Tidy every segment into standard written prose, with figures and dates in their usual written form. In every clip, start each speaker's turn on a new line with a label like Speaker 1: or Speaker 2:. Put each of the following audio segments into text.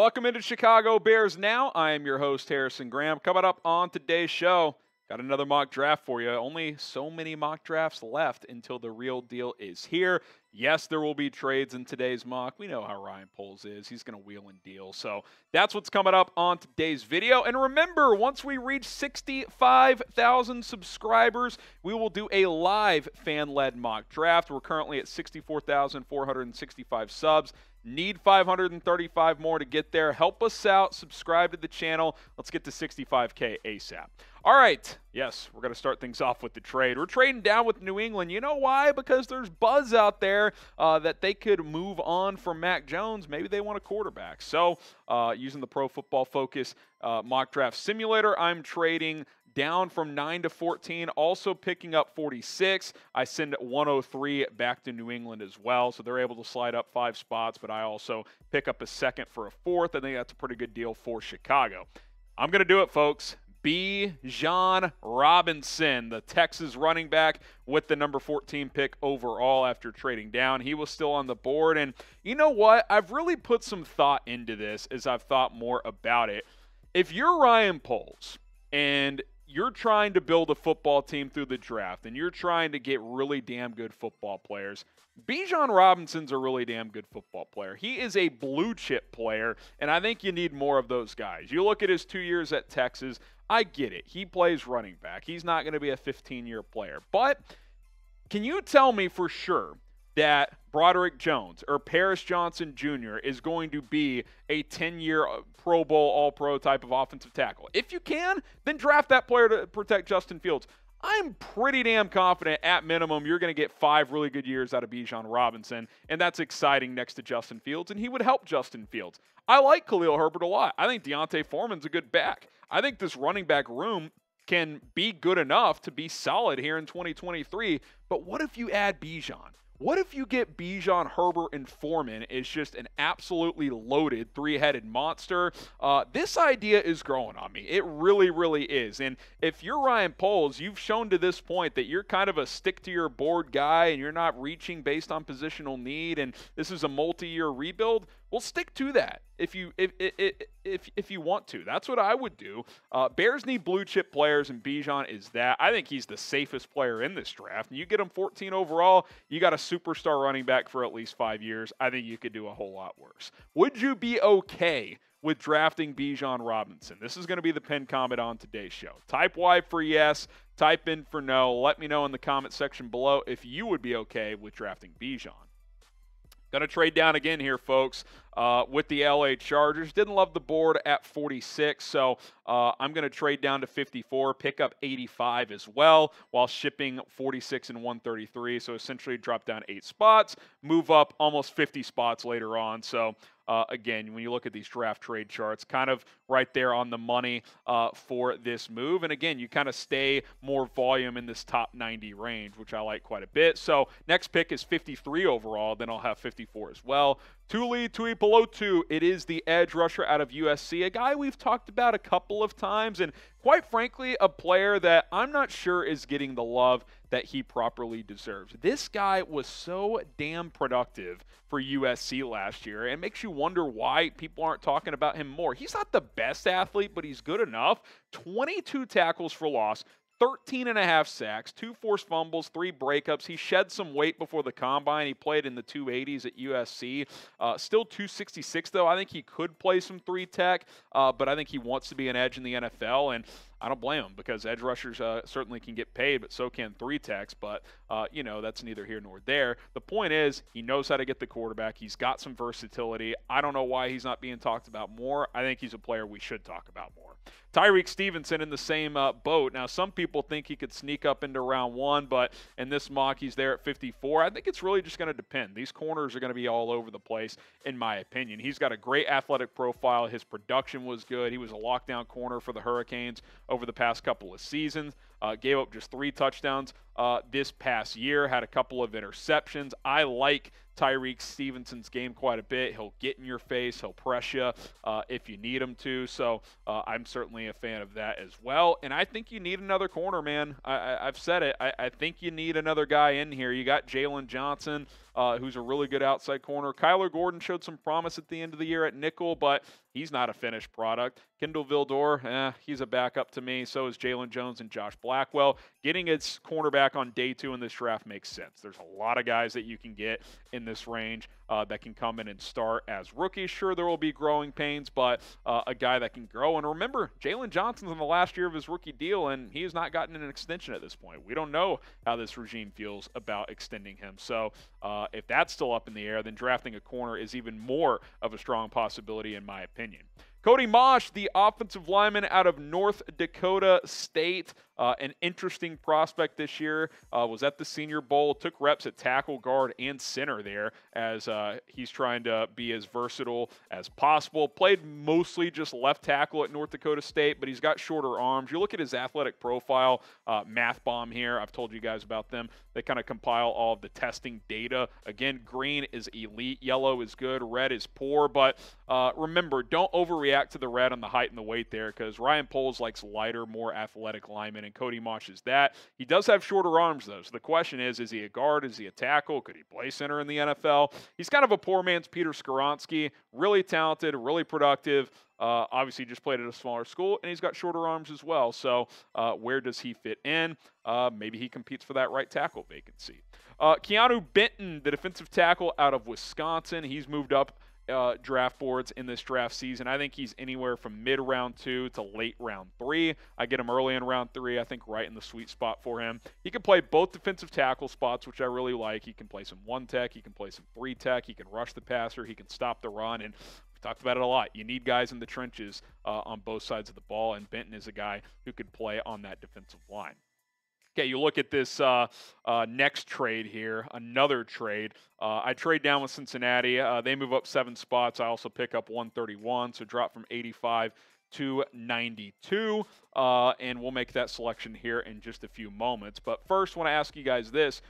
Speaker 1: Welcome into Chicago Bears Now. I am your host, Harrison Graham. Coming up on today's show, got another mock draft for you. Only so many mock drafts left until the real deal is here. Yes, there will be trades in today's mock. We know how Ryan Poles is. He's going to wheel and deal. So that's what's coming up on today's video. And remember, once we reach 65,000 subscribers, we will do a live fan-led mock draft. We're currently at 64,465 subs. Need 535 more to get there. Help us out. Subscribe to the channel. Let's get to 65K ASAP. All right. Yes, we're going to start things off with the trade. We're trading down with New England. You know why? Because there's buzz out there that they could move on from Mac Jones. Maybe they want a quarterback. So using the Pro Football Focus mock draft simulator, I'm trading down from 9 to 14, also picking up 46. I send 103 back to New England as well, so they're able to slide up 5 spots, but I also pick up a second for a fourth. I think that's a pretty good deal for Chicago. I'm going to do it, folks. Bijan Robinson, the Texas running back with the number 14 pick overall after trading down. He was still on the board, and you know what? I've really put some thought into this as I've thought more about it. If you're Ryan Poles and you're trying to build a football team through the draft, and you're trying to get really damn good football players, Bijan Robinson's a really damn good football player. He is a blue chip player, and I think you need more of those guys. You look at his 2 years at Texas, I get it. He plays running back. He's not going to be a 15-year player. But can you tell me for sure that Broderick Jones or Paris Johnson Jr. is going to be a 10-year Pro Bowl All-Pro type of offensive tackle? If you can, then draft that player to protect Justin Fields. I'm pretty damn confident at minimum you're going to get 5 really good years out of Bijan Robinson, and that's exciting next to Justin Fields, and he would help Justin Fields. I like Khalil Herbert a lot. I think Deontay Foreman's a good back. I think this running back room can be good enough to be solid here in 2023, but what if you add Bijan? What if you get Bijan, Herbert, and Foreman is just an absolutely loaded 3-headed monster? This idea is growing on me. It really, really is. And if you're Ryan Poles, you've shown to this point that you're kind of a stick-to-your-board guy and you're not reaching based on positional need, and this is a multi-year rebuild. Well, stick to that if you want to. That's what I would do. Bears need blue chip players, and Bijan is that. I think he's the safest player in this draft. And you get him 14 overall, you got a superstar running back for at least 5 years. I think you could do a whole lot worse. Would you be okay with drafting Bijan Robinson? This is going to be the Penn comment on today's show. Type Y for yes, type in for no. Let me know in the comment section below if you would be okay with drafting Bijan. Going to trade down again here, folks, with the LA Chargers. Didn't love the board at 46, so I'm going to trade down to 54, pick up 85 as well, while shipping 46 and 133. So essentially drop down 8 spots, move up almost 50 spots later on. So again, when you look at these draft trade charts, kind of right there on the money for this move. And again, you kind of stay more volume in this top 90 range, which I like quite a bit. So next pick is 53 overall. Then I'll have 54 as well. Tuli, Tuipulotu, it is the edge rusher out of USC, a guy we've talked about a couple of times, and quite frankly, a player that I'm not sure is getting the love that he properly deserves. This guy was so damn productive for USC last year, and it makes you wonder why people aren't talking about him more. He's not the best athlete, but he's good enough. 22 tackles for loss, 13.5 sacks, 2 forced fumbles, 3 breakups. He shed some weight before the combine. He played in the 280s at USC. Still 266, though. I think he could play some 3-tech, but I think he wants to be an edge in the NFL, and I don't blame him because edge rushers certainly can get paid, but so can 3-techs. But, you know, that's neither here nor there. The point is he knows how to get the quarterback. He's got some versatility. I don't know why he's not being talked about more. I think he's a player we should talk about more. Tyrique Stevenson in the same boat. Now, some people think he could sneak up into round 1, but in this mock, he's there at 54. I think it's really just going to depend. These corners are going to be all over the place, in my opinion. He's got a great athletic profile. His production was good. He was a lockdown corner for the Hurricanes over the past couple of seasons. Gave up just 3 touchdowns this past year, had a couple of interceptions. I like Tyrique Stevenson's game quite a bit. He'll get in your face. He'll press you if you need him to. So I'm certainly a fan of that as well. And I think you need another corner, man. I've said it. I think you need another guy in here. You got Jaelyn Johnson, who's a really good outside corner. Kyler Gordon showed some promise at the end of the year at nickel, but he's not a finished product. Kendall Vildor, he's a backup to me. So is Jalen Jones and Josh Blackwell. Getting its cornerback on day 2 in this draft makes sense. There's a lot of guys that you can get in this range that can come in and start as rookies. Sure, there will be growing pains, but a guy that can grow. And remember, Jaelyn Johnson's in the last year of his rookie deal, and he has not gotten an extension at this point. We don't know how this regime feels about extending him. So if that's still up in the air, then drafting a corner is even more of a strong possibility in my opinion. Cody Mauch, the offensive lineman out of North Dakota State, an interesting prospect this year, was at the Senior Bowl, took reps at tackle, guard, and center there as he's trying to be as versatile as possible. Played mostly just left tackle at North Dakota State, but he's got shorter arms. You look at his athletic profile, Math Bomb here, I've told you guys about them. They kind of compile all of the testing data. Again, green is elite, yellow is good, red is poor, but remember, don't overreact to the red on the height and the weight there because Ryan Poles likes lighter, more athletic linemen, and Cody Mauch is that. He does have shorter arms, though, so the question is he a guard? Is he a tackle? Could he play center in the NFL? He's kind of a poor man's Peter Skoronski, really talented, really productive. Obviously, just played at a smaller school, and he's got shorter arms as well. So where does he fit in? Maybe he competes for that right tackle vacancy. Keeanu Benton, the defensive tackle out of Wisconsin, he's moved up draft boards in this draft season. I think he's anywhere from mid-round 2 to late round 3. I get him early in round 3, I think right in the sweet spot for him. He can play both defensive tackle spots, which I really like. He can play some 1-tech, he can play some 3-tech, he can rush the passer, he can stop the run, and we've talked about it a lot. You need guys in the trenches on both sides of the ball, and Benton is a guy who could play on that defensive line. Okay, you look at this next trade here, another trade. I trade down with Cincinnati. They move up 7 spots. I also pick up 131, so drop from 85 to 92. And we'll make that selection here in just a few moments. But first, I want to ask you guys this.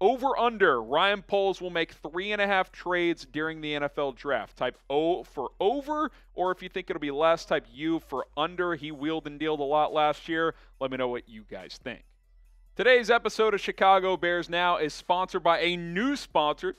Speaker 1: Over under, Ryan Poles will make 3.5 trades during the NFL draft. Type O for over, or if you think it'll be less, type U for under. He wheeled and dealed a lot last year. Let me know what you guys think. Today's episode of Chicago Bears Now is sponsored by a new sponsor,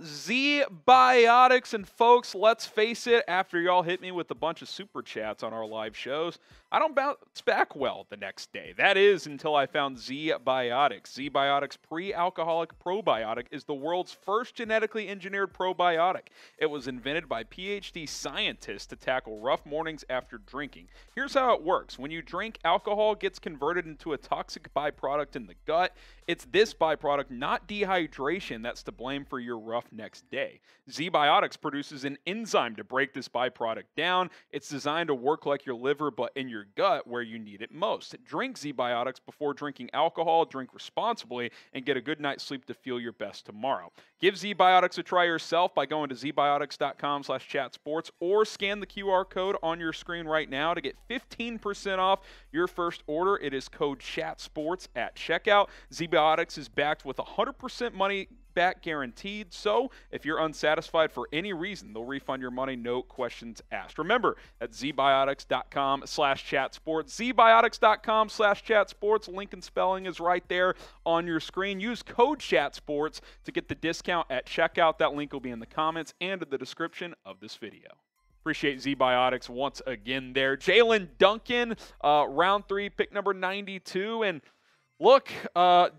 Speaker 1: Z-Biotics. And folks, let's face it, after y'all hit me with a bunch of super chats on our live shows, I don't bounce back well the next day. That is until I found Z-Biotics. Z-Biotics Pre-Alcoholic Probiotic is the world's first genetically engineered probiotic. It was invented by PhD scientists to tackle rough mornings after drinking. Here's how it works. When you drink, alcohol gets converted into a toxic byproduct in the gut. It's this byproduct, not dehydration, that's to blame for your rough next day. Z-Biotics produces an enzyme to break this byproduct down. It's designed to work like your liver, but in your gut where you need it most. Drink Z-Biotics before drinking alcohol, drink responsibly, and get a good night's sleep to feel your best tomorrow. Give Z-Biotics a try yourself by going to zbiotics.com/chatsports or scan the QR code on your screen right now to get 15% off your first order. It is code CHATSPORTS at checkout. Z-Biotics is backed with 100% money back guaranteed, so if you're unsatisfied for any reason, they'll refund your money, no questions asked. Remember, that's zbiotics.com/chatsports, zbiotics.com/chatsports. Link and spelling is right there on your screen. Use code CHATSPORTS to get the discount at checkout. That link will be in the comments and in the description of this video. Appreciate Z-Biotics once again there. Jaelyn Duncan, round 3, pick number 92, and look,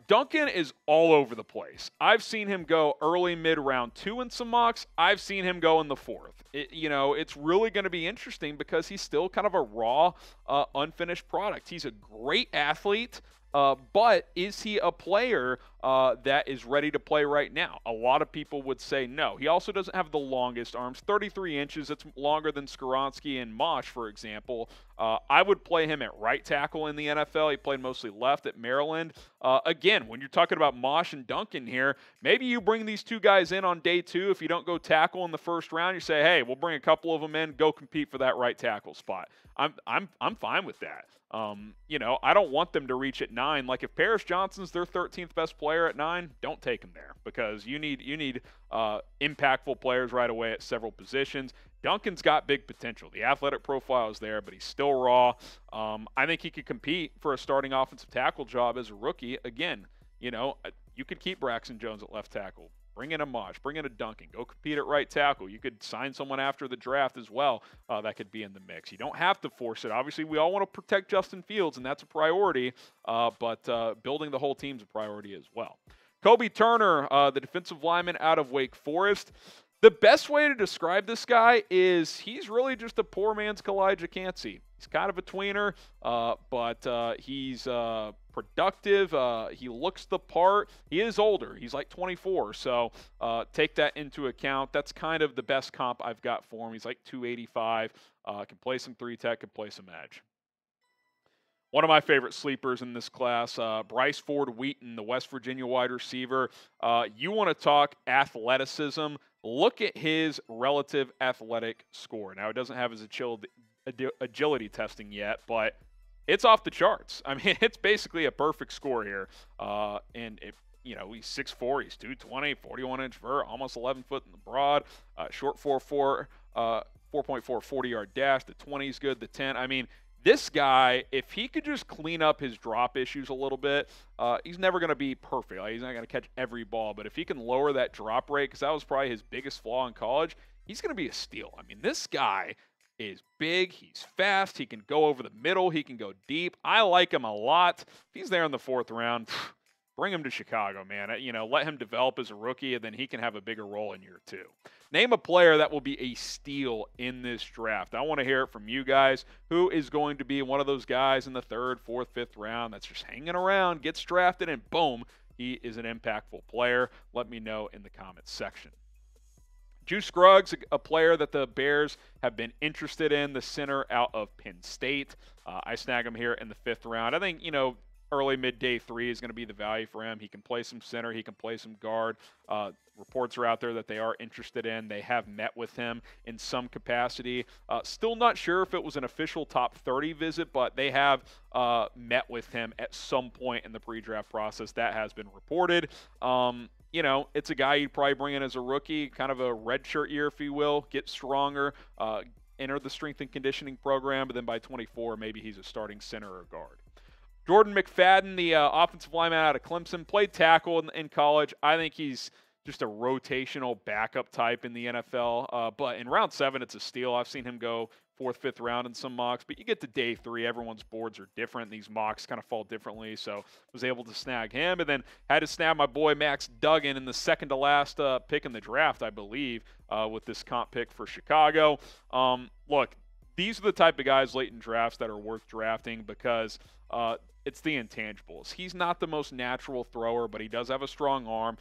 Speaker 1: Duncan is all over the place. I've seen him go early, mid, round 2 in some mocks. I've seen him go in the 4th. It's really going to be interesting because he's still kind of a raw, unfinished product. He's a great athlete, but is he a player that is ready to play right now? A lot of people would say no. He also doesn't have the longest arms, 33 inches. It's longer than Skoronski and Mauch, for example. I would play him at right tackle in the NFL. He played mostly left at Maryland. Again, when you're talking about Mauch and Duncan here, maybe you bring these two guys in on day 2. If you don't go tackle in the first round, you say, hey, we'll bring a couple of them in, go compete for that right tackle spot. I'm fine with that. I don't want them to reach at 9. 9. Like, if Paris Johnson's their 13th best player at 9, don't take him there, because you need impactful players right away at several positions. Duncan's got big potential. The athletic profile is there, but he's still raw. I think he could compete for a starting offensive tackle job as a rookie. Again, you could keep Braxton Jones at left tackle. Bring in a Mauch, bring in a Duncan, go compete at right tackle. You could sign someone after the draft as well that could be in the mix. You don't have to force it. Obviously, we all want to protect Justin Fields, and that's a priority, but building the whole team's a priority as well. Kobie Turner, the defensive lineman out of Wake Forest. The best way to describe this guy is he's really just a poor man's Kalijah Cansey. He's kind of a tweener, but he's productive. He looks the part. He is older. He's like 24, so take that into account. That's kind of the best comp I've got for him. He's like 285. Can play some 3-tech, can play some edge. One of my favorite sleepers in this class, Bryce Ford-Wheaton, the West Virginia wide receiver. You want to talk athleticism, look at his relative athletic score. Now, it doesn't have his agility testing yet, but it's off the charts. I mean, it's basically a perfect score here. And he's 6'4", he's 220, 41-inch vert, almost 11 foot in the broad, short 4.4, 40-yard dash. The 20 is good, the 10. I mean, this guy, if he could just clean up his drop issues a little bit, he's never going to be perfect. Like, he's not going to catch every ball, but if he can lower that drop rate, because that was probably his biggest flaw in college, he's going to be a steal. I mean, this guy is big, he's fast, he can go over the middle, he can go deep. I like him a lot. If he's there in the 4th round, bring him to Chicago, man. Let him develop as a rookie, and then he can have a bigger role in year 2. Name a player that will be a steal in this draft. I want to hear it from you guys. Who is going to be one of those guys in the 3rd, 4th, 5th round that's just hanging around, gets drafted, and boom, he is an impactful player? Let me know in the comments section. Scruggs, a player that the Bears have been interested in, the center out of Penn State. I snag him here in the 5th round. I think, early mid-day 3 is going to be the value for him. He can play some center. He can play some guard. Reports are out there that they are interested in. They have met with him in some capacity. Still not sure if it was an official top 30 visit, but they have met with him at some point in the pre-draft process. That has been reported. It's a guy you'd probably bring in as a rookie, kind of a redshirt year, if you will, get stronger, enter the strength and conditioning program, but then by 24, maybe he's a starting center or guard. Jordan McFadden, the offensive lineman out of Clemson, played tackle in college. I think he's just a rotational backup type in the NFL. But in round 7, it's a steal. I've seen him go 4th, 5th round in some mocks. But you get to day 3, everyone's boards are different. These mocks kind of fall differently. So was able to snag him. And then had to snag my boy Max Duggan in the 2nd to last pick in the draft, I believe, with this comp pick for Chicago. Look, these are the type of guys late in drafts that are worth drafting because it's the intangibles. He's not the most natural thrower, but he does have a strong arm.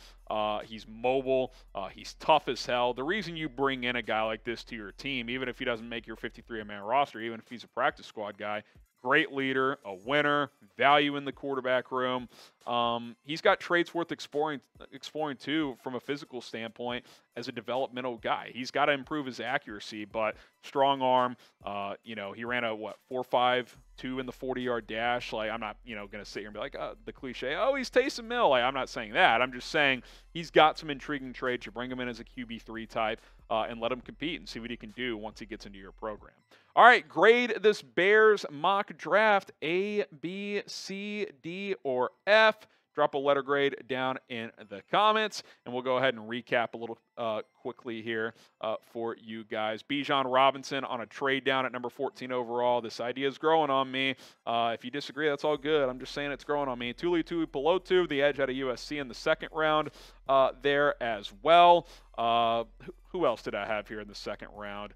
Speaker 1: He's mobile. He's tough as hell. The reason you bring in a guy like this to your team, even if he doesn't make your 53-man roster, even if he's a practice squad guy, great leader, a winner, value in the quarterback room. He's got traits worth exploring too from a physical standpoint as a developmental guy. He's got to improve his accuracy, but strong arm. He ran a 4.52 in the 40-yard dash. Like, I'm not going to sit here and be like the cliche, oh, he's Taysom Hill. Like, I'm not saying that. I'm just saying he's got some intriguing traits. You bring him in as a QB3 type and let him compete and see what he can do once he gets into your program. All right, grade this Bears mock draft A, B, C, D, or F. Drop a letter grade down in the comments, and we'll go ahead and recap a little quickly here for you guys. Bijan Robinson on a trade down at number 14 overall. This idea is growing on me. If you disagree, that's all good. I'm just saying it's growing on me. Tuipulotu, the edge out of USC in the 2nd round there as well. Who else did I have here in the 2nd round?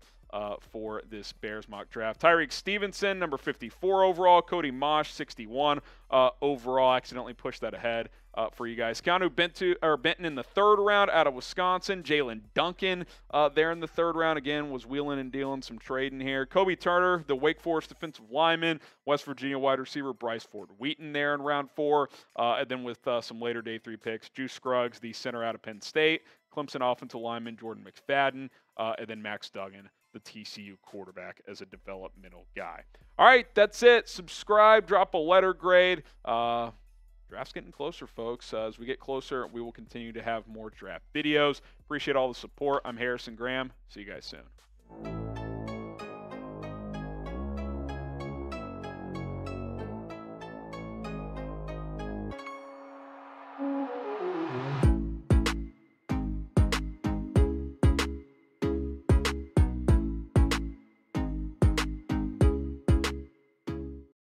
Speaker 1: For this Bears mock draft? Tyrique Stevenson, number 54 overall. Cody Mauch, 61 overall. Accidentally pushed that ahead for you guys. Keeanu Benton in the 3rd round out of Wisconsin. Jaelyn Duncan there in the 3rd round. Again, was wheeling and dealing some trading here. Kobie Turner, the Wake Forest defensive lineman. West Virginia wide receiver Bryce Ford-Wheaton there in round 4. And then with some later day 3 picks, Scruggs, the center out of Penn State. Clemson offensive lineman Jordan McFadden. And then Max Duggan, the the TCU quarterback as a developmental guy. All right, that's it. Subscribe, drop a letter grade. Draft's getting closer, folks. As we get closer, we will continue to have more draft videos. Appreciate all the support. I'm Harrison Graham. See you guys soon.